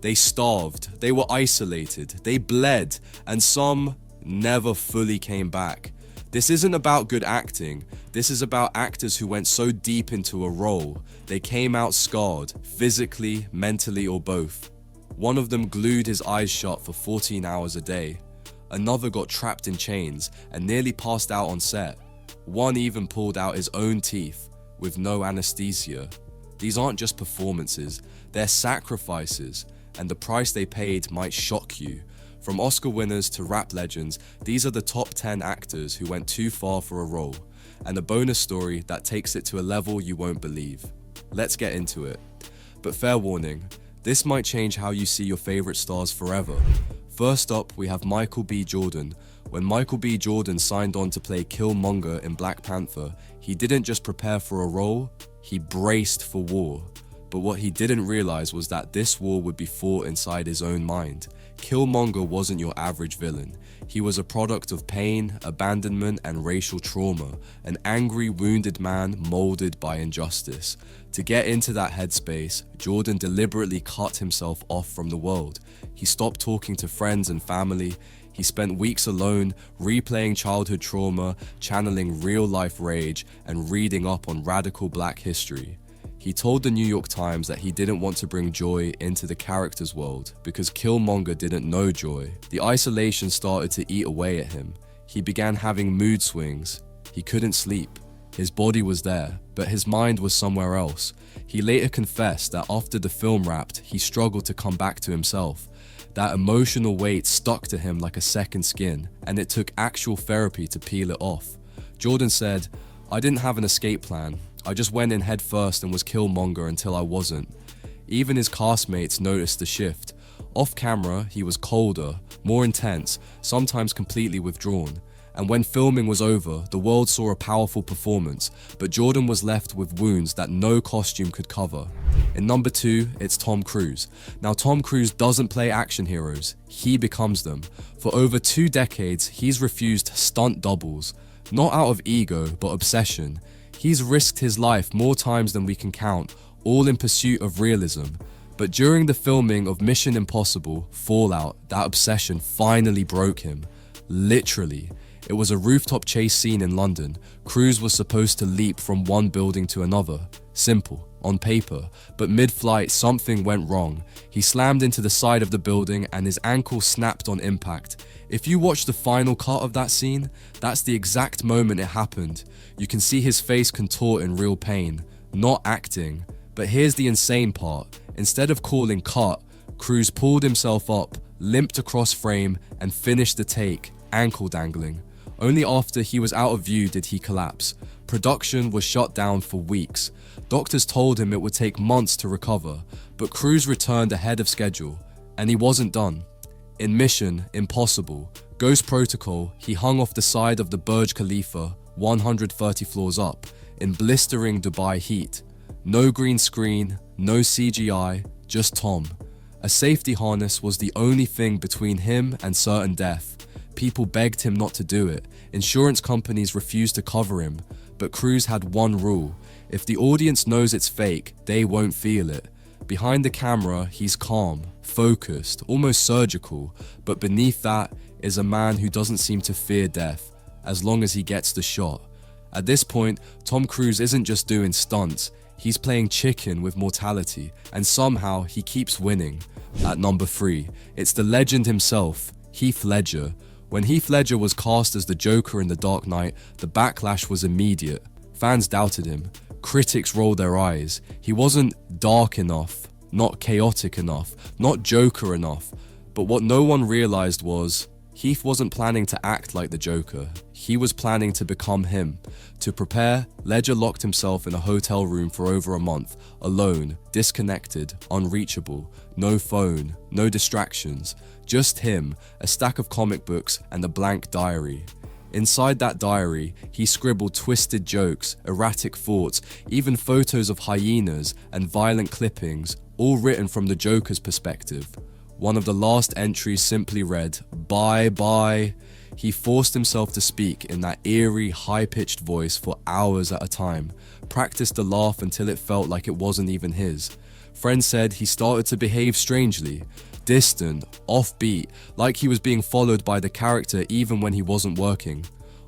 They starved, they were isolated, they bled, and some never fully came back. This isn't about good acting, this is about actors who went so deep into a role, they came out scarred, physically, mentally, or both. One of them glued his eyes shut for 14 hours a day. Another got trapped in chains and nearly passed out on set. One even pulled out his own teeth with no anesthesia. These aren't just performances, they're sacrifices, and the price they paid might shock you. From Oscar winners to rap legends, these are the top 10 actors who went too far for a role, and a bonus story that takes it to a level you won't believe. Let's get into it. But fair warning, this might change how you see your favorite stars forever. First up, we have Michael B. Jordan. When Michael B. Jordan signed on to play Killmonger in Black Panther, he didn't just prepare for a role, he braced for war. But what he didn't realize was that this war would be fought inside his own mind. Killmonger wasn't your average villain. He was a product of pain, abandonment, and racial trauma, an angry, wounded man molded by injustice. To get into that headspace, Jordan deliberately cut himself off from the world. He stopped talking to friends and family. He spent weeks alone, replaying childhood trauma, channeling real-life rage, and reading up on radical black history. He told the New York Times that he didn't want to bring joy into the character's world because Killmonger didn't know joy. The isolation started to eat away at him. He began having mood swings. He couldn't sleep. His body was there, but his mind was somewhere else. He later confessed that after the film wrapped, he struggled to come back to himself. That emotional weight stuck to him like a second skin, and it took actual therapy to peel it off. Jordan said, "I didn't have an escape plan. I just went in head first and was Killmonger until I wasn't." Even his castmates noticed the shift. Off camera, he was colder, more intense, sometimes completely withdrawn. And when filming was over, the world saw a powerful performance, but Jordan was left with wounds that no costume could cover. In number 2, it's Tom Cruise. Now, Tom Cruise doesn't play action heroes, he becomes them. For over 2 decades, he's refused stunt doubles, not out of ego, but obsession. He's risked his life more times than we can count, all in pursuit of realism. But during the filming of Mission Impossible: Fallout, that obsession finally broke him. Literally. It was a rooftop chase scene in London. Cruise was supposed to leap from one building to another. Simple, on paper, but mid-flight something went wrong. He slammed into the side of the building and his ankle snapped on impact. If you watch the final cut of that scene, that's the exact moment it happened. You can see his face contort in real pain, not acting. But here's the insane part. Instead of calling cut, Cruise pulled himself up, limped across frame, and finished the take, ankle dangling. Only after he was out of view did he collapse. Production was shut down for weeks. Doctors told him it would take months to recover, but Cruise returned ahead of schedule, and he wasn't done. In Mission Impossible: Ghost Protocol, he hung off the side of the Burj Khalifa, 130 floors up, in blistering Dubai heat. No green screen, no CGI, just Tom. A safety harness was the only thing between him and certain death. People begged him not to do it. Insurance companies refused to cover him. But Cruise had one rule: if the audience knows it's fake, they won't feel it. Behind the camera, he's calm, focused, almost surgical, but beneath that is a man who doesn't seem to fear death, as long as he gets the shot. At this point, Tom Cruise isn't just doing stunts, he's playing chicken with mortality, and somehow he keeps winning. At number 3, it's the legend himself, Heath Ledger. When Heath Ledger was cast as the Joker in The Dark Knight, the backlash was immediate. Fans doubted him. Critics rolled their eyes. He wasn't dark enough, not chaotic enough, not Joker enough. But what no one realized was, Heath wasn't planning to act like the Joker. He was planning to become him. To prepare, Ledger locked himself in a hotel room for over a month, alone, disconnected, unreachable, no phone, no distractions, just him, a stack of comic books, and a blank diary. Inside that diary, he scribbled twisted jokes, erratic thoughts, even photos of hyenas and violent clippings, all written from the Joker's perspective. One of the last entries simply read, "Bye bye." He forced himself to speak in that eerie, high-pitched voice for hours at a time, practiced the laugh until it felt like it wasn't even his. Friends said he started to behave strangely, distant, offbeat, like he was being followed by the character even when he wasn't working.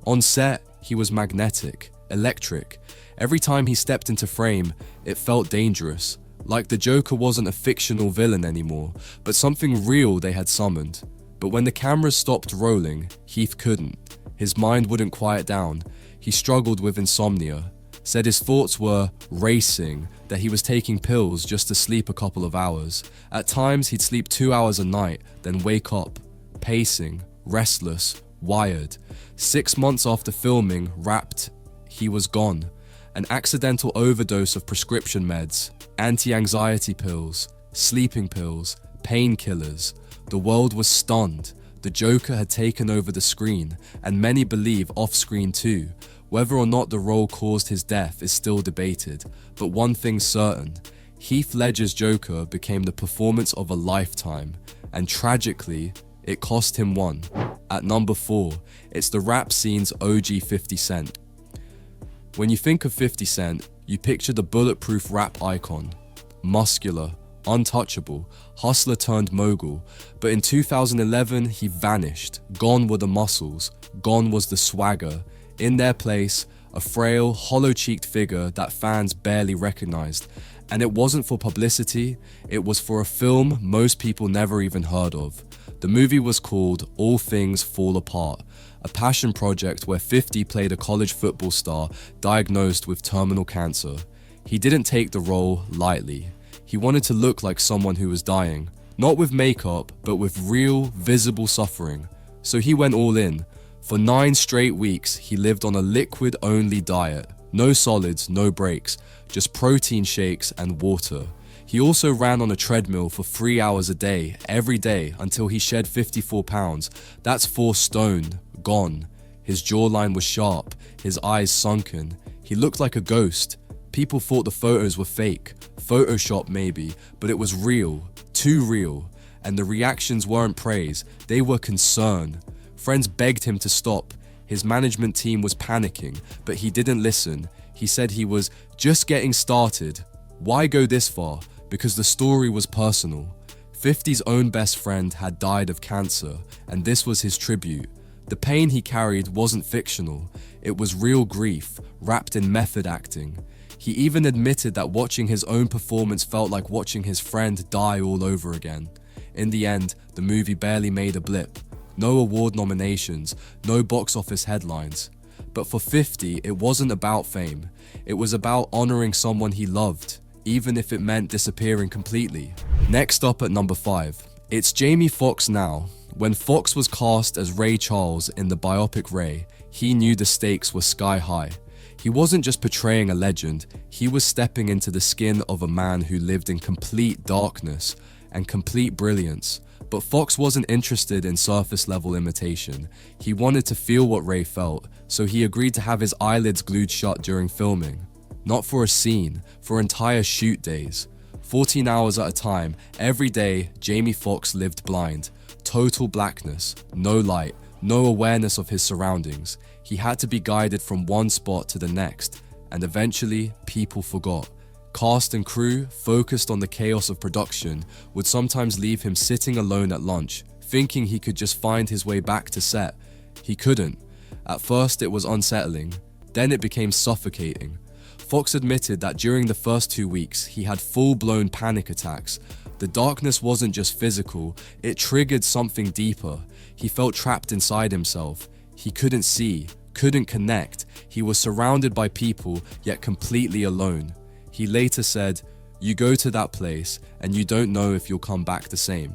On set, he was magnetic, electric. Every time he stepped into frame, it felt dangerous, like the Joker wasn't a fictional villain anymore, but something real they had summoned. But when the cameras stopped rolling, Heath couldn't. His mind wouldn't quiet down. He struggled with insomnia, said his thoughts were racing, that he was taking pills just to sleep a couple of hours. At times, he'd sleep 2 hours a night, then wake up, pacing, restless, wired. 6 months after filming Wrapped, he was gone. An accidental overdose of prescription meds, anti-anxiety pills, sleeping pills, painkillers. The world was stunned. The Joker had taken over the screen, and many believe off-screen too. Whether or not the role caused his death is still debated, but one thing's certain: Heath Ledger's Joker became the performance of a lifetime, and tragically, it cost him one. At number 4, it's the rap scene's OG 50 Cent. When you think of 50 Cent, you picture the bulletproof rap icon. Muscular, untouchable, hustler turned mogul, but in 2011 he vanished. Gone were the muscles, gone was the swagger. In their place, a frail, hollow-cheeked figure that fans barely recognized. And it wasn't for publicity, it was for a film most people never even heard of. The movie was called All Things Fall Apart, a passion project where 50 played a college football star diagnosed with terminal cancer. He didn't take the role lightly. He wanted to look like someone who was dying, not with makeup, but with real, visible suffering. So he went all in. For 9 straight weeks, he lived on a liquid-only diet. No solids, no breaks, just protein shakes and water. He also ran on a treadmill for 3 hours a day, every day, until he shed 54 pounds. That's 4 stone, gone. His jawline was sharp, his eyes sunken. He looked like a ghost. People thought the photos were fake, Photoshop maybe, but it was real, too real. And the reactions weren't praise, they were concern. Friends begged him to stop. His management team was panicking, but he didn't listen. He said he was just getting started. Why go this far? Because the story was personal. 50's own best friend had died of cancer, and this was his tribute. The pain he carried wasn't fictional. It was real grief, wrapped in method acting. He even admitted that watching his own performance felt like watching his friend die all over again. In the end, the movie barely made a blip. No award nominations, no box office headlines. But for 50, it wasn't about fame. It was about honoring someone he loved, even if it meant disappearing completely. Next up at number 5, it's Jamie Foxx now. When Foxx was cast as Ray Charles in the biopic Ray, he knew the stakes were sky high. He wasn't just portraying a legend, he was stepping into the skin of a man who lived in complete darkness and complete brilliance. But Foxx wasn't interested in surface-level imitation. He wanted to feel what Ray felt, so he agreed to have his eyelids glued shut during filming. Not for a scene, for entire shoot days. 14 hours at a time, every day, Jamie Foxx lived blind. Total blackness, no light, no awareness of his surroundings. He had to be guided from one spot to the next, and eventually, people forgot. Cast and crew, focused on the chaos of production, would sometimes leave him sitting alone at lunch, thinking he could just find his way back to set. He couldn't. At first it was unsettling, then it became suffocating. Foxx admitted that during the first 2 weeks, he had full-blown panic attacks. The darkness wasn't just physical, it triggered something deeper. He felt trapped inside himself. He couldn't see, couldn't connect. He was surrounded by people, yet completely alone. He later said, "You go to that place and you don't know if you'll come back the same."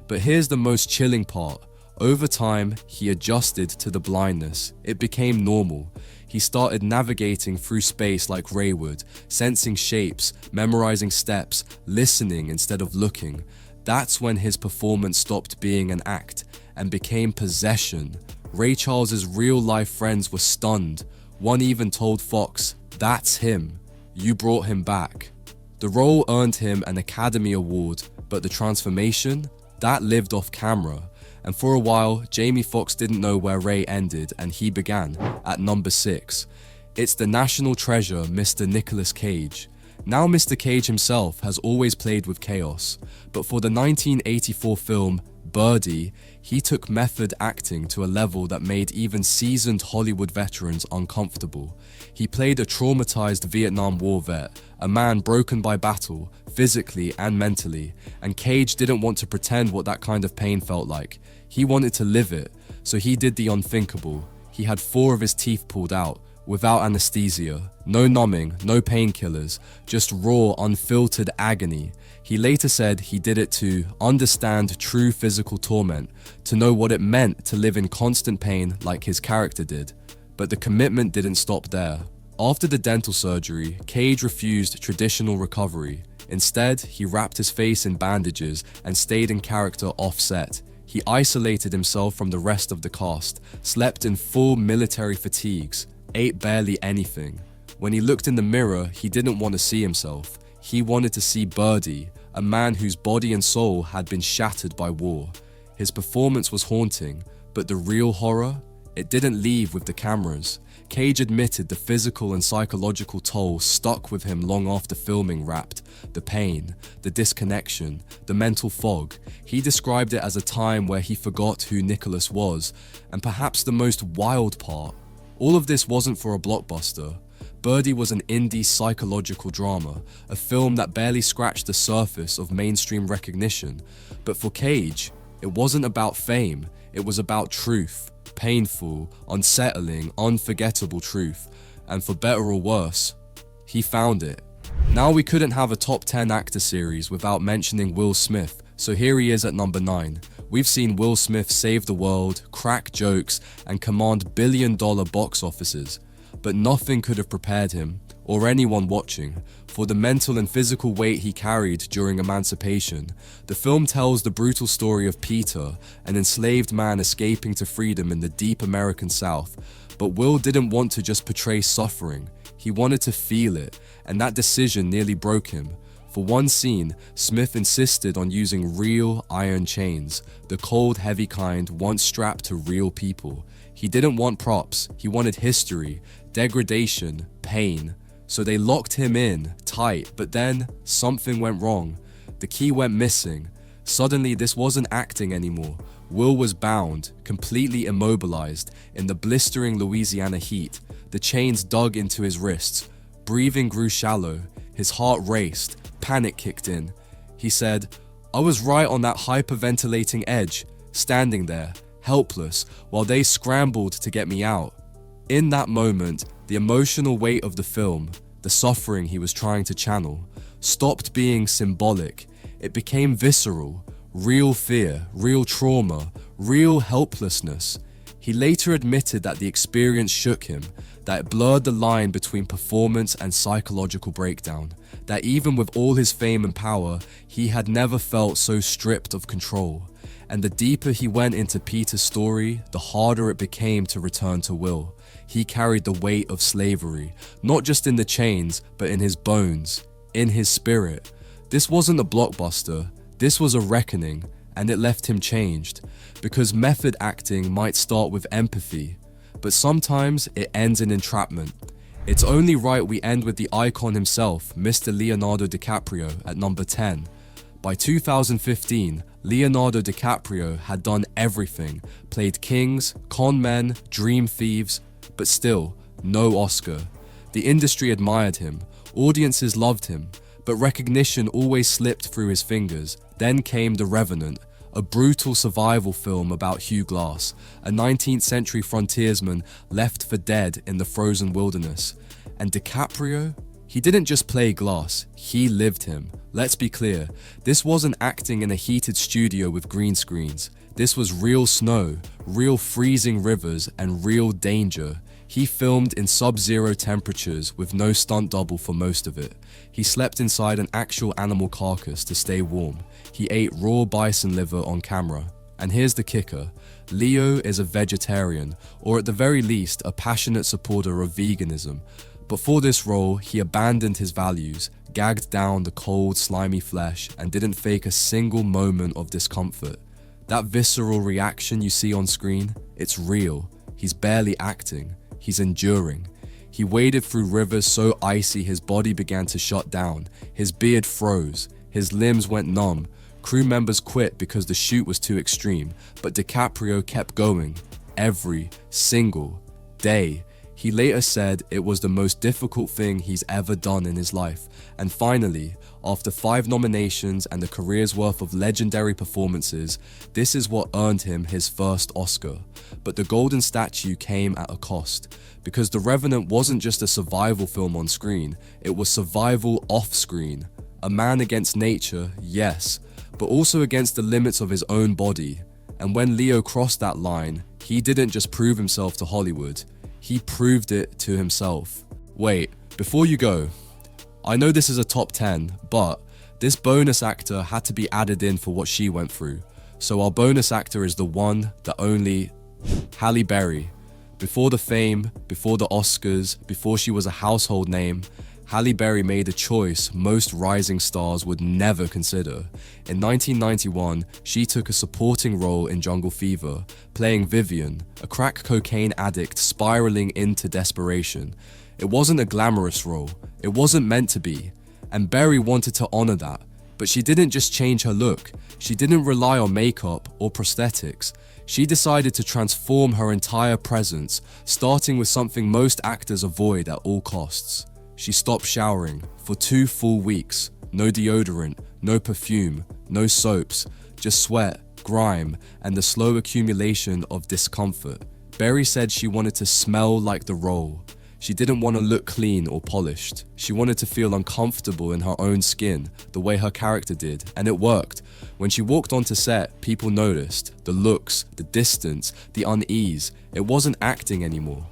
But here's the most chilling part. Over time, he adjusted to the blindness. It became normal. He started navigating through space like Ray would, sensing shapes, memorizing steps, listening instead of looking. That's when his performance stopped being an act and became possession. Ray Charles's real-life friends were stunned. One even told Foxx, "That's him. You brought him back." The role earned him an Academy Award, but the transformation? That lived off camera. And for a while, Jamie Foxx didn't know where Ray ended, and he began, at number 6. It's the national treasure, Mr. Nicolas Cage. Now Mr. Cage himself has always played with chaos, but for the 1984 film Birdie, he took method acting to a level that made even seasoned Hollywood veterans uncomfortable. He played a traumatized Vietnam War vet, a man broken by battle, physically and mentally, and Cage didn't want to pretend what that kind of pain felt like. He wanted to live it, so he did the unthinkable. He had 4 of his teeth pulled out, without anesthesia, no numbing, no painkillers, just raw, unfiltered agony. He later said he did it to understand true physical torment, to know what it meant to live in constant pain like his character did. But the commitment didn't stop there. After the dental surgery, Cage refused traditional recovery. Instead, he wrapped his face in bandages and stayed in character off-set. He isolated himself from the rest of the cast, slept in full military fatigues, ate barely anything. When he looked in the mirror, he didn't want to see himself. He wanted to see Birdie, a man whose body and soul had been shattered by war. His performance was haunting, but the real horror? It didn't leave with the cameras. Cage admitted the physical and psychological toll stuck with him long after filming wrapped. The pain, the disconnection, the mental fog. He described it as a time where he forgot who Nicholas was, and perhaps the most wild part, all of this wasn't for a blockbuster. Birdie was an indie psychological drama, a film that barely scratched the surface of mainstream recognition. But for Cage, it wasn't about fame, it was about truth. Painful, unsettling, unforgettable truth. And for better or worse, he found it. Now we couldn't have a top 10 actor series without mentioning Will Smith, so here he is at number 9. We've seen Will Smith save the world, crack jokes, and command billion-dollar box offices. But nothing could have prepared him, or anyone watching, for the mental and physical weight he carried during emancipation. The film tells the brutal story of Peter, an enslaved man escaping to freedom in the deep American South. But Will didn't want to just portray suffering, he wanted to feel it, and that decision nearly broke him. For one scene, Smith insisted on using real iron chains, the cold, heavy kind once strapped to real people. He didn't want props, he wanted history, degradation, pain. So they locked him in, tight, but then something went wrong. The key went missing. Suddenly this wasn't acting anymore. Will was bound, completely immobilized, in the blistering Louisiana heat. The chains dug into his wrists. Breathing grew shallow. His heart raced. Panic kicked in. He said, "I was right on that hyperventilating edge, standing there, helpless, while they scrambled to get me out." In that moment, the emotional weight of the film, the suffering he was trying to channel, stopped being symbolic. It became visceral, real fear, real trauma, real helplessness. He later admitted that the experience shook him, that it blurred the line between performance and psychological breakdown, that even with all his fame and power, he had never felt so stripped of control. And the deeper he went into Peter's story, the harder it became to return to Will. He carried the weight of slavery, not just in the chains, but in his bones, in his spirit. This wasn't a blockbuster, this was a reckoning, and it left him changed. Because method acting might start with empathy, but sometimes it ends in entrapment. It's only right we end with the icon himself, Mr. Leonardo DiCaprio, at number 10. By 2015, Leonardo DiCaprio had done everything, played kings, con men, dream thieves, but still, no Oscar. The industry admired him, audiences loved him, but recognition always slipped through his fingers. Then came The Revenant, a brutal survival film about Hugh Glass, a 19th century frontiersman left for dead in the frozen wilderness. And DiCaprio? He didn't just play Glass, he lived him. Let's be clear, this wasn't acting in a heated studio with green screens. This was real snow, real freezing rivers, and real danger. He filmed in sub-zero temperatures with no stunt double for most of it. He slept inside an actual animal carcass to stay warm. He ate raw bison liver on camera. And here's the kicker, Leo is a vegetarian, or at the very least, a passionate supporter of veganism. But for this role, he abandoned his values, gagged down the cold, slimy flesh, and didn't fake a single moment of discomfort. That visceral reaction you see on screen, it's real. He's barely acting. He's enduring. He waded through rivers so icy his body began to shut down. His beard froze. His limbs went numb. Crew members quit because the shoot was too extreme, but DiCaprio kept going every single day. He later said it was the most difficult thing he's ever done in his life. And finally, after 5 nominations and a career's worth of legendary performances, this is what earned him his first Oscar. But the golden statue came at a cost, because The Revenant wasn't just a survival film on screen, it was survival off screen. A man against nature, yes, but also against the limits of his own body. And when Leo crossed that line, he didn't just prove himself to Hollywood, he proved it to himself. Wait, before you go, I know this is a top 10, but this bonus actor had to be added in for what she went through. So our bonus actor is the one, the only, Halle Berry. Before the fame, before the Oscars, before she was a household name, Halle Berry made a choice most rising stars would never consider. In 1991, she took a supporting role in Jungle Fever, playing Vivian, a crack cocaine addict spiraling into desperation. It wasn't a glamorous role, it wasn't meant to be, and Berry wanted to honor that. But she didn't just change her look, she didn't rely on makeup or prosthetics. She decided to transform her entire presence, starting with something most actors avoid at all costs. She stopped showering for 2 full weeks. No deodorant, no perfume, no soaps, just sweat, grime, and the slow accumulation of discomfort. Berry said she wanted to smell like the role. She didn't want to look clean or polished. She wanted to feel uncomfortable in her own skin, the way her character did, and it worked. When she walked onto set, people noticed. The looks, the distance, the unease. It wasn't acting anymore.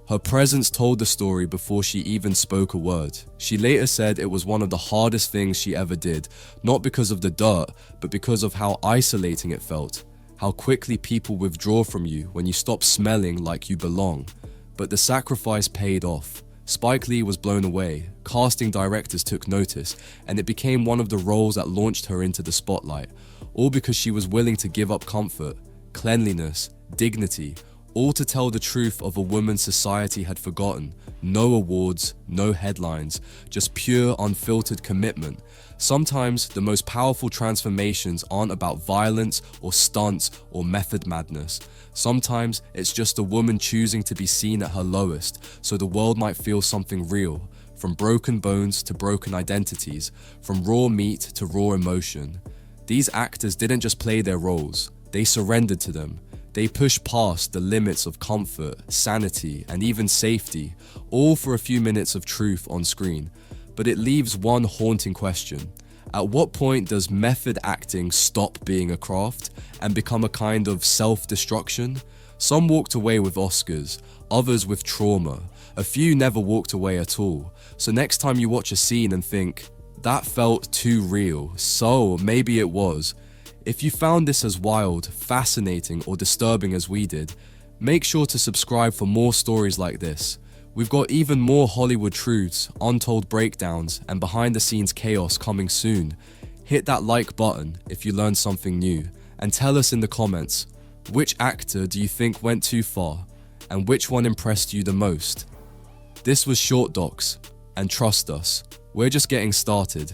Her presence told the story before she even spoke a word. She later said it was one of the hardest things she ever did, not because of the dirt, but because of how isolating it felt. How quickly people withdraw from you when you stop smelling like you belong. But the sacrifice paid off. Spike Lee was blown away, casting directors took notice, and it became one of the roles that launched her into the spotlight, all because she was willing to give up comfort, cleanliness, dignity, all to tell the truth of a woman society had forgotten. No awards, no headlines, just pure unfiltered commitment. Sometimes the most powerful transformations aren't about violence or stunts or method madness. Sometimes it's just a woman choosing to be seen at her lowest so the world might feel something real. From broken bones to broken identities, from raw meat to raw emotion. These actors didn't just play their roles, they surrendered to them. They pushed past the limits of comfort, sanity, and even safety, all for a few minutes of truth on screen. But it leaves one haunting question. At what point does method acting stop being a craft and become a kind of self-destruction? Some walked away with Oscars, others with trauma. A few never walked away at all. So next time you watch a scene and think, that felt too real, so maybe it was. If you found this as wild, fascinating, or disturbing as we did, make sure to subscribe for more stories like this. We've got even more Hollywood truths, untold breakdowns, and behind the scenes chaos coming soon. Hit that like button if you learned something new, and tell us in the comments, which actor do you think went too far, and which one impressed you the most? This was Short Docs, and trust us, we're just getting started.